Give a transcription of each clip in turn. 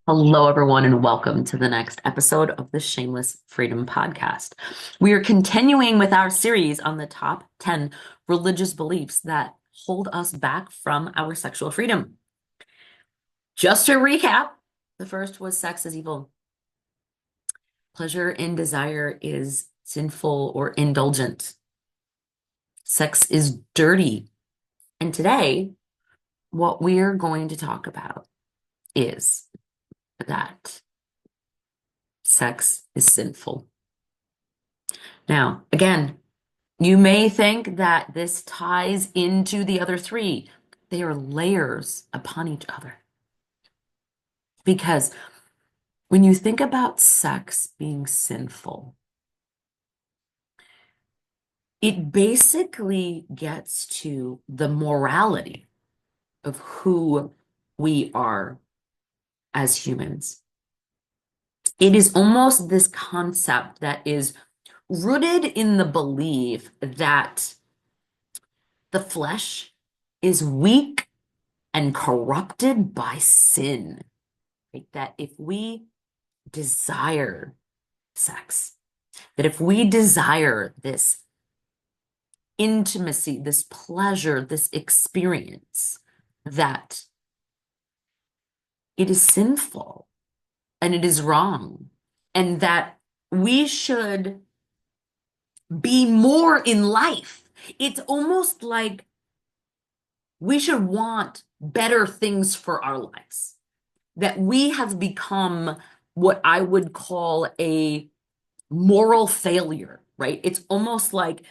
Hello, everyone, and welcome to the next episode of the Shameless Freedom Podcast. We are continuing with our series on the top 10 religious beliefs that hold us back from our sexual freedom. Just to recap, the first was sex is evil. Pleasure and desire is sinful or indulgent. Sex is dirty. And today, what we're going to talk about is that sex is sinful. Now, again, you may think that this ties into the other three. They are layers upon each other. Because when you think about sex being sinful, it basically gets to the morality of who we are as humans. It is almost this concept that is rooted in the belief that the flesh is weak and corrupted by sin. Right? That if we desire sex, that if we desire this intimacy, this pleasure, this experience, that it is sinful and it is wrong, and that we should be more in life. It's almost like we should want better things for our lives, that we have become what I would call a moral failure, right? It's almost like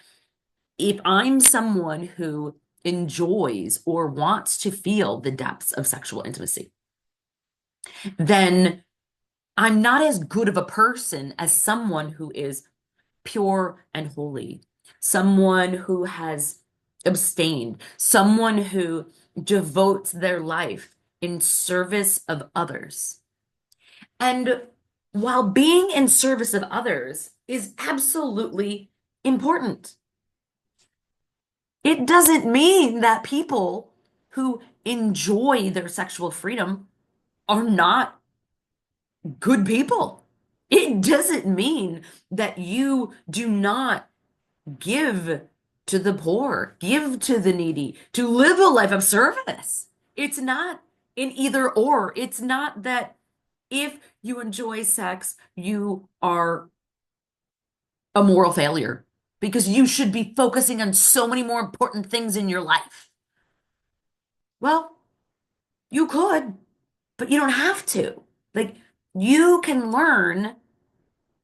if I'm someone who enjoys or wants to feel the depths of sexual intimacy, then I'm not as good of a person as someone who is pure and holy, someone who has abstained, someone who devotes their life in service of others. And while being in service of others is absolutely important, it doesn't mean that people who enjoy their sexual freedom are not good people. It doesn't mean that you do not give to the poor, give to the needy, to live a life of service. It's not an either or. It's not that if you enjoy sex, you are a moral failure because you should be focusing on so many more important things in your life. Well, you could, but you don't have to. Like, you can learn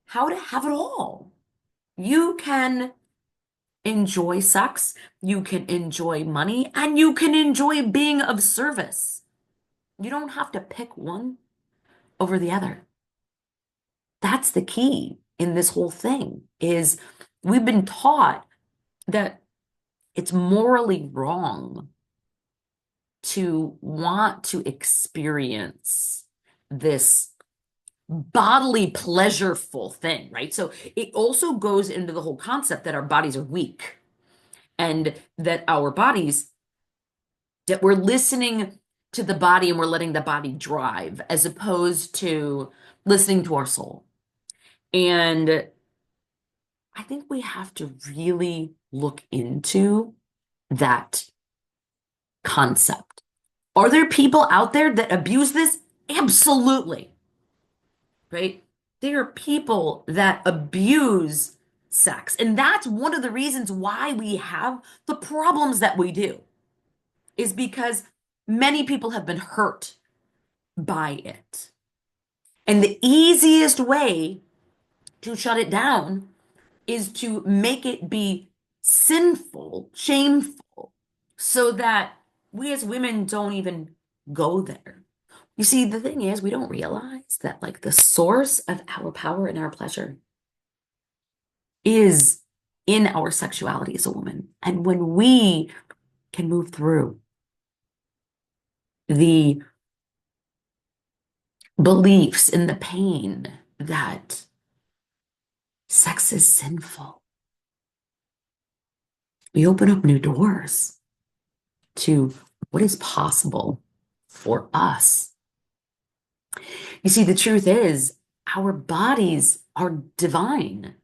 how to have it all. You can enjoy sex, you can enjoy money, and you can enjoy being of service. You don't have to pick one over the other. That's the key in this whole thing is we've been taught that it's morally wrong to want to experience this bodily pleasureful thing, right? So it also goes into the whole concept that our bodies are weak and that our bodies, that we're listening to the body and we're letting the body drive as opposed to listening to our soul. And I think we have to really look into that concept. Are there people out there that abuse this? Absolutely. Right? There are people that abuse sex. And that's one of the reasons why we have the problems that we do, is because many people have been hurt by it. And the easiest way to shut it down is to make it be sinful, shameful, so that we as women don't even go there. You see, the thing is, we don't realize that, like, the source of our power and our pleasure is in our sexuality as a woman. And when we can move through the beliefs and the pain that sex is sinful, we open up new doors to what is possible for us You see, the truth is, our bodies are divine,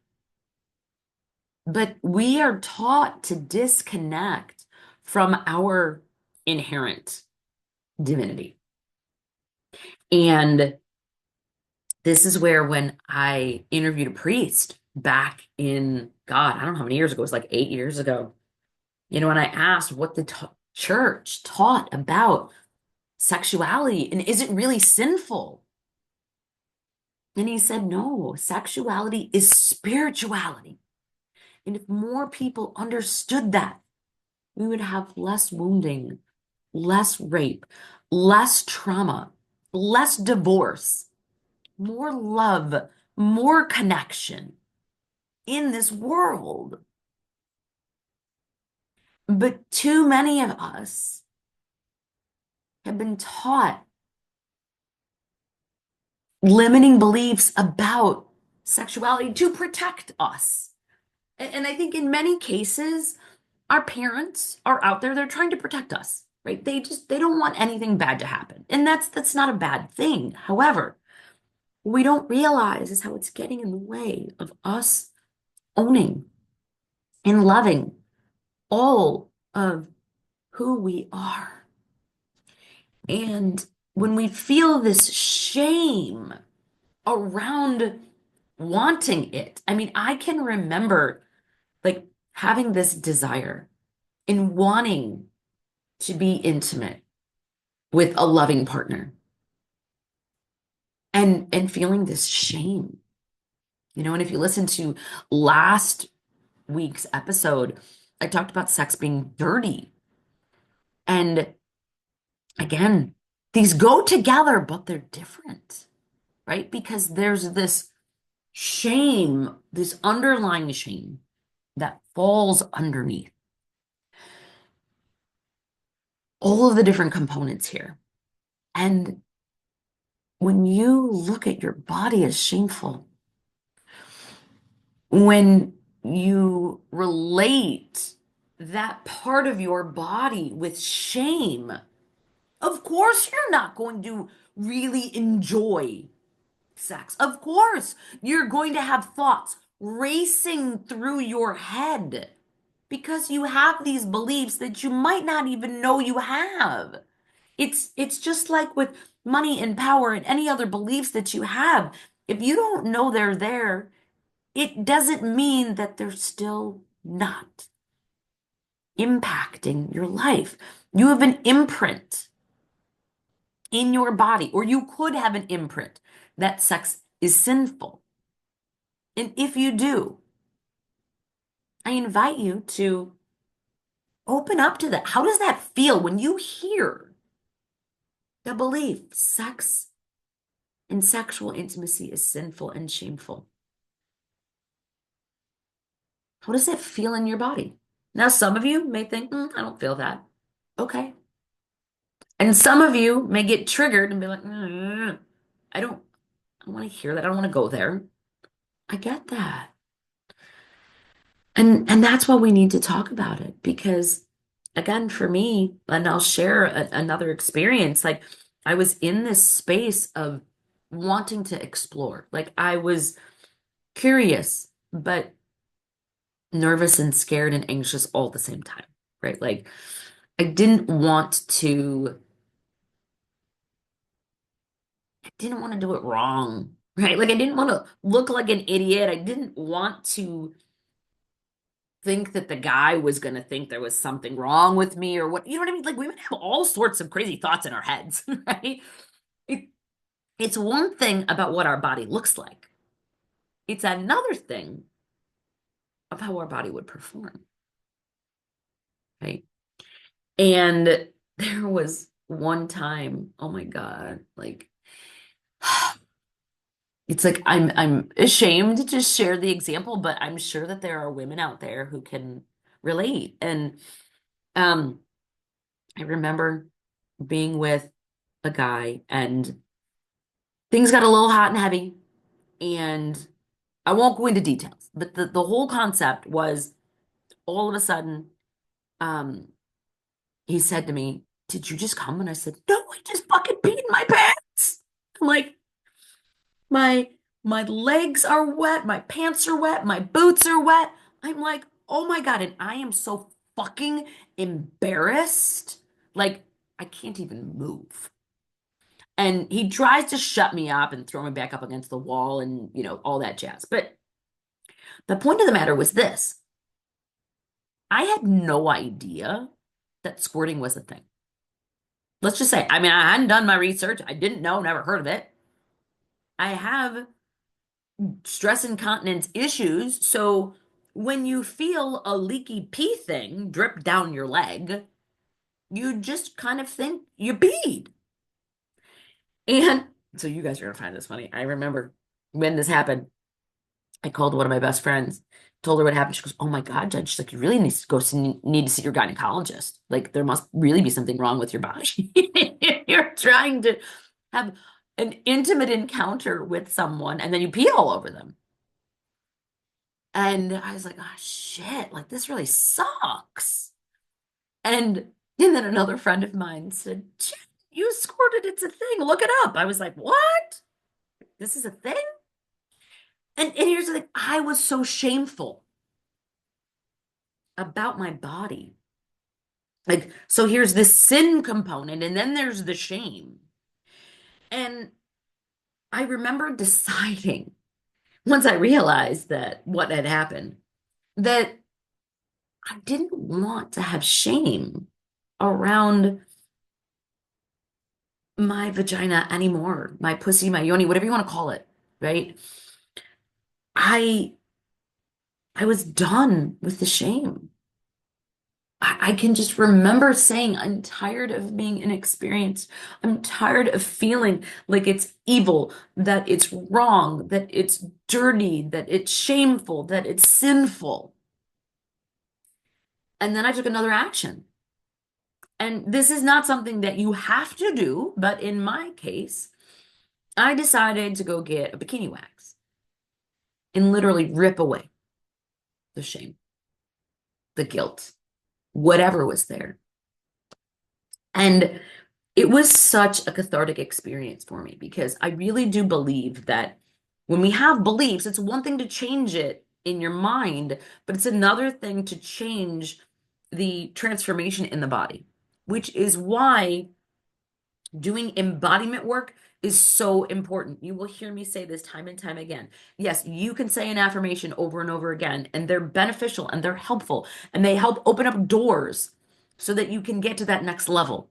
but we are taught to disconnect from our inherent divinity. And this is where when I interviewed a priest back in, God, I don't know how many years ago, it was like 8 years ago, and I asked what the church taught about sexuality and is it really sinful? And he said, no, sexuality is spirituality. And if more people understood that, we would have less wounding, less rape, less trauma, less divorce, more love, more connection in this world. But too many of us have been taught limiting beliefs about sexuality to protect us. And I think in many cases, our parents are out there, they're trying to protect us, right? They don't want anything bad to happen. And that's not a bad thing. However, what we don't realize is how it's getting in the way of us owning and loving all of who we are. And when we feel this shame around wanting it, I mean, I can remember like having this desire and wanting to be intimate with a loving partner and feeling this shame. And if you listen to last week's episode, I talked about sex being dirty. And again, these go together, but they're different, right? Because there's this shame, this underlying shame that falls underneath all of the different components here. And when you look at your body as shameful, when you relate that part of your body with shame, of course you're not going to really enjoy sex. Of course you're going to have thoughts racing through your head because you have these beliefs that you might not even know you have. It's just like with money and power and any other beliefs that you have. If you don't know they're there, it doesn't mean that they're still not impacting your life. You have an imprint in your body, or you could have an imprint that sex is sinful. And if you do, I invite you to open up to that. How does that feel when you hear the belief sex and sexual intimacy is sinful and shameful? How does it feel in your body? Now, some of you may think, I don't feel that. Okay. And some of you may get triggered and be like, I don't want to hear that. I don't want to go there. I get that. And that's why we need to talk about it because again, for me, and I'll share another experience, like I was in this space of wanting to explore. Like I was curious, but nervous and scared and anxious all at the same time, right? Like I didn't want to do it wrong, right? Like I didn't want to look like an idiot. I didn't want to think that the guy was going to think there was something wrong with me or what, you know what I mean? Like women have all sorts of crazy thoughts in our heads, right? It, it's one thing about what our body looks like. It's another thing of how our body would perform, right? And there was one time, oh my God, like it's like I'm ashamed to share the example, but I'm sure that there are women out there who can relate. And um I remember being with a guy and things got a little hot and heavy. And I won't go into details, but the whole concept was all of a sudden, um, he said to me, did you just come? And I said, no, I just fucking peed in my pants. I'm like, my my legs are wet, my pants are wet, my boots are wet. I'm like, oh my God, and I am so fucking embarrassed. Like, I can't even move. And he tries to shut me up and throw me back up against the wall and, all that jazz. But the point of the matter was this. I had no idea that squirting was a thing. Let's just say, I mean, I hadn't done my research. I didn't know, never heard of it. I have stress incontinence issues. So when you feel a leaky pee thing drip down your leg, you just kind of think you peed. And so you guys are gonna find this funny. I remember when this happened, I called one of my best friends, told her what happened. She goes, "Oh my God, Jen." She's like, "You really need to see your gynecologist. Like there must really be something wrong with your body. You're trying to have an intimate encounter with someone and then you pee all over them." And I was like, "Oh shit, like this really sucks." And then another friend of mine said, "Jen, you squirted, it's a thing. Look it up." I was like, "What? This is a thing?" And here's the thing, I was so shameful about my body. Like, so here's the sin component, and then there's the shame. And I remember deciding, once I realized that what had happened, that I didn't want to have shame around my vagina anymore, my pussy, my yoni, whatever you want to call it, right? I I was done with the shame. I can just remember saying, I'm tired of being inexperienced. I'm tired of feeling like it's evil, that it's wrong, that it's dirty, that it's shameful, that it's sinful. And then I took another action. And this is not something that you have to do, but in my case, I decided to go get a bikini wax and literally rip away the shame, the guilt, whatever was there. And it was such a cathartic experience for me because I really do believe that when we have beliefs, it's one thing to change it in your mind, but it's another thing to change the transformation in the body, which is why doing embodiment work is so important. You will hear me say this time and time again. Yes, you can say an affirmation over and over again, and they're beneficial and they're helpful, and they help open up doors so that you can get to that next level.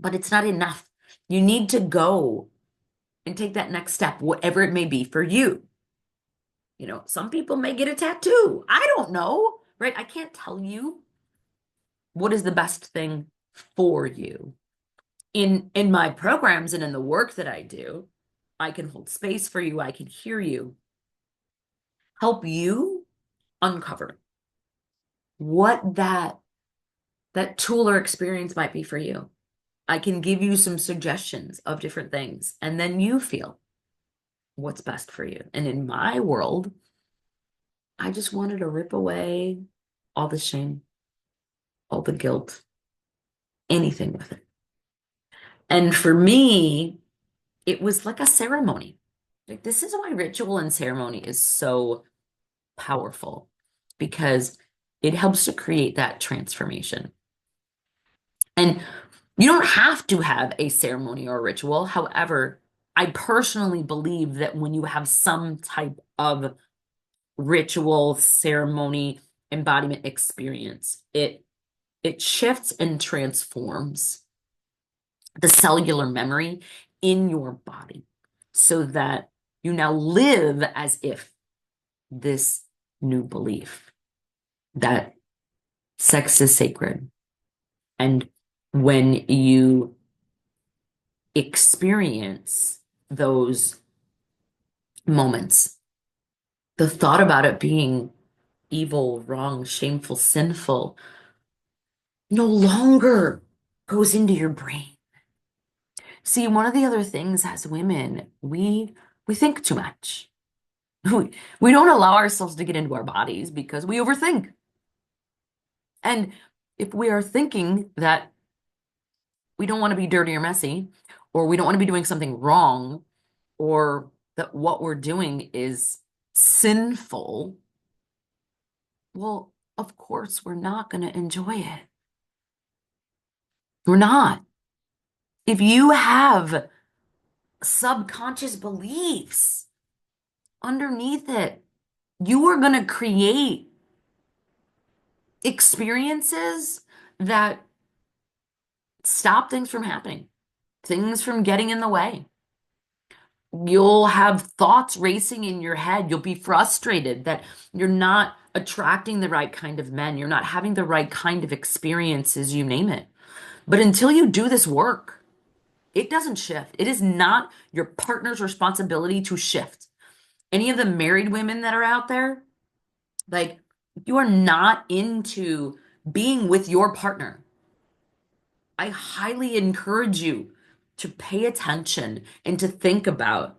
But it's not enough. You need to go and take that next step, whatever it may be for you. Some people may get a tattoo. I don't know, right? I can't tell you what is the best thing for you. In my programs and in the work that I do, I can hold space for you. I can hear you, help you uncover what that tool or experience might be for you. I can give you some suggestions of different things, and then you feel what's best for you. And in my world, I just wanted to rip away all the shame, all the guilt, anything with it. And for me, it was like a ceremony. Like this is why ritual and ceremony is so powerful because it helps to create that transformation. And you don't have to have a ceremony or a ritual. However, I personally believe that when you have some type of ritual, ceremony, embodiment experience, it shifts and transforms the cellular memory in your body so that you now live as if this new belief that sex is sacred. And when you experience those moments, the thought about it being evil, wrong, shameful, sinful no longer goes into your brain. See, one of the other things as women, we think too much. We don't allow ourselves to get into our bodies because we overthink. And if we are thinking that we don't want to be dirty or messy, or we don't want to be doing something wrong, or that what we're doing is sinful, well, of course, we're not going to enjoy it. We're not. If you have subconscious beliefs underneath it, you are going to create experiences that stop things from happening, things from getting in the way. You'll have thoughts racing in your head. You'll be frustrated that you're not attracting the right kind of men. You're not having the right kind of experiences, you name it. But until you do this work, it doesn't shift. It is not your partner's responsibility to shift. Any of the married women that are out there, like, you are not into being with your partner. I highly encourage you to pay attention and to think about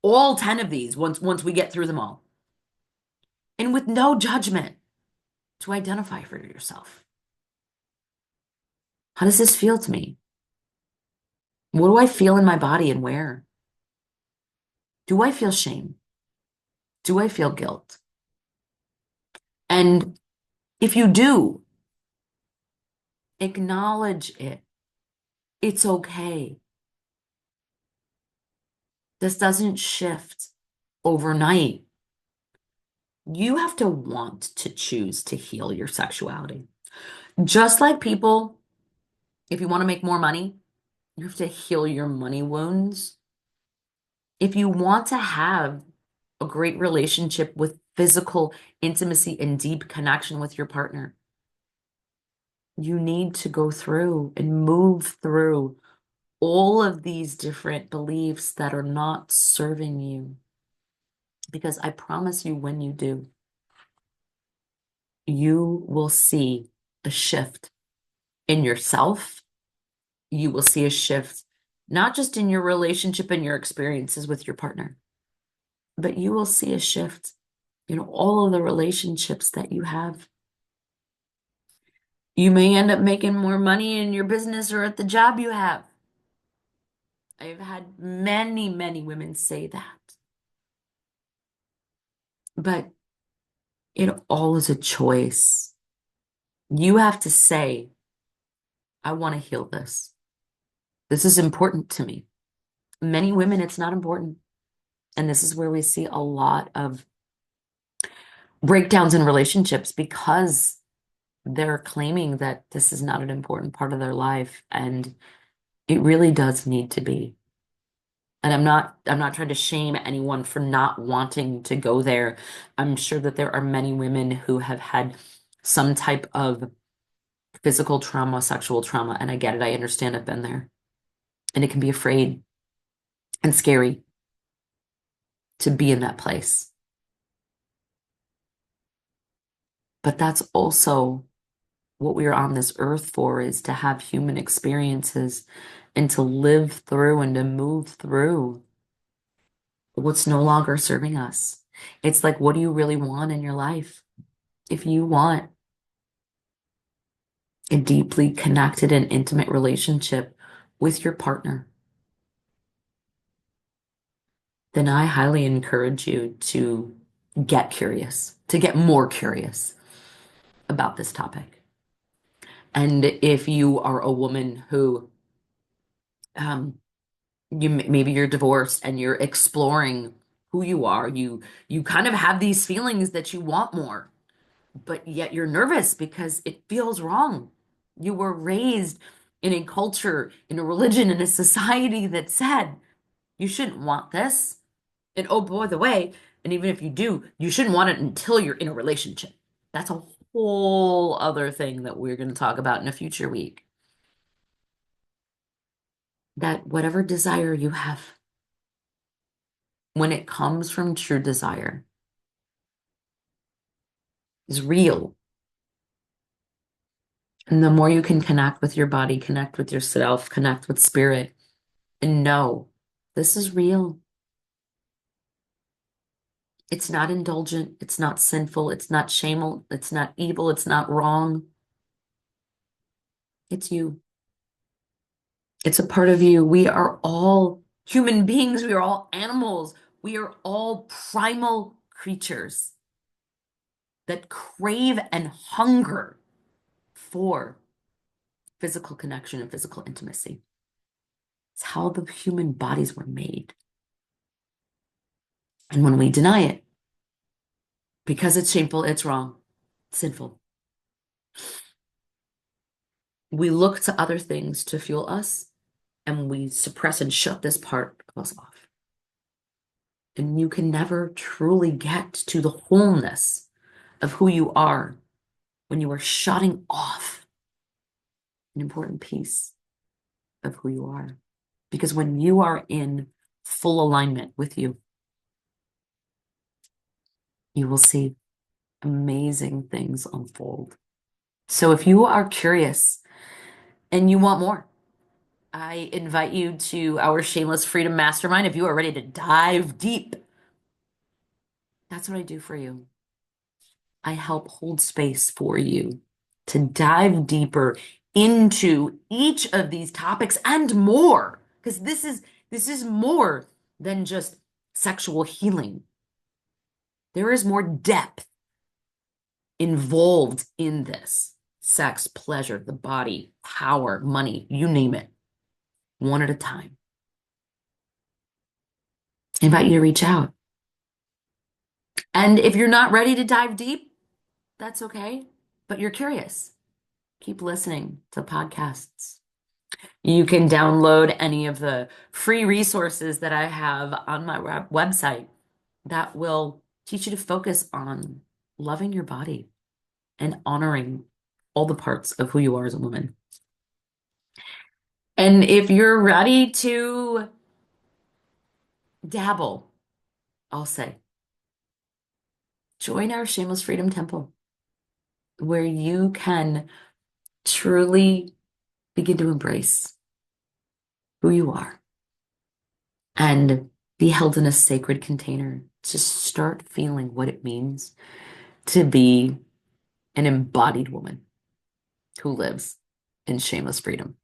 all 10 of these once we get through them all. And with no judgment, to identify for yourself. How does this feel to me? What do I feel in my body and where? Do I feel shame? Do I feel guilt? And if you do, acknowledge it. It's okay. This doesn't shift overnight. You have to want to choose to heal your sexuality. Just like people, if you want to make more money, you have to heal your money wounds. If you want to have a great relationship with physical intimacy and deep connection with your partner, you need to go through and move through all of these different beliefs that are not serving you. Because I promise you, when you do, you will see a shift in yourself. You will see a shift, not just in your relationship and your experiences with your partner, but you will see a shift in all of the relationships that you have. You may end up making more money in your business or at the job you have. I've had many, many women say that. But it all is a choice. You have to say, I want to heal this. This is important to me. Many women, it's not important. And this is where we see a lot of breakdowns in relationships because they're claiming that this is not an important part of their life. And it really does need to be. And I'm not trying to shame anyone for not wanting to go there. I'm sure that there are many women who have had some type of physical trauma, sexual trauma, and I get it. I understand. I've been there. And it can be afraid and scary to be in that place. But that's also what we are on this earth for, is to have human experiences and to live through and to move through what's no longer serving us. It's like, what do you really want in your life? If you want a deeply connected and intimate relationship with your partner, then I highly encourage you to get curious, to get more curious about this topic. And if you are a woman who, um, maybe you're divorced and you're exploring who you are, you kind of have these feelings that you want more, but yet you're nervous because it feels wrong. You were raised in a culture, in a religion, in a society that said you shouldn't want this. And oh, by the way, and even if you do, you shouldn't want it until you're in a relationship. That's a whole other thing that we're going to talk about in a future week. That whatever desire you have, when it comes from true desire, is real. And the more you can connect with your body, connect with yourself, connect with spirit, and know this is real. It's not indulgent. It's not sinful. It's not shameful. It's not evil. It's not wrong. It's you. It's a part of you. We are all human beings. We are all animals. We are all primal creatures that crave and hunger for physical connection and physical intimacy. It's how the human bodies were made. And when we deny it, because it's shameful, it's wrong, it's sinful, we look to other things to fuel us and we suppress and shut this part of us off. And you can never truly get to the wholeness of who you are when you are shutting off an important piece of who you are. Because when you are in full alignment with you, you will see amazing things unfold. So if you are curious and you want more, I invite you to our Shameless Freedom Mastermind. If you are ready to dive deep, that's what I do for you. I help hold space for you to dive deeper into each of these topics and more, because this is more than just sexual healing. There is more depth involved in this. Sex, pleasure, the body, power, money, you name it, one at a time. I invite you to reach out. And if you're not ready to dive deep, that's okay, but you're curious. Keep listening to podcasts. You can download any of the free resources that I have on my website that will teach you to focus on loving your body and honoring all the parts of who you are as a woman. And if you're ready to dabble, I'll say, join our Shameless Freedom Temple, where you can truly begin to embrace who you are and be held in a sacred container to start feeling what it means to be an embodied woman who lives in shameless freedom.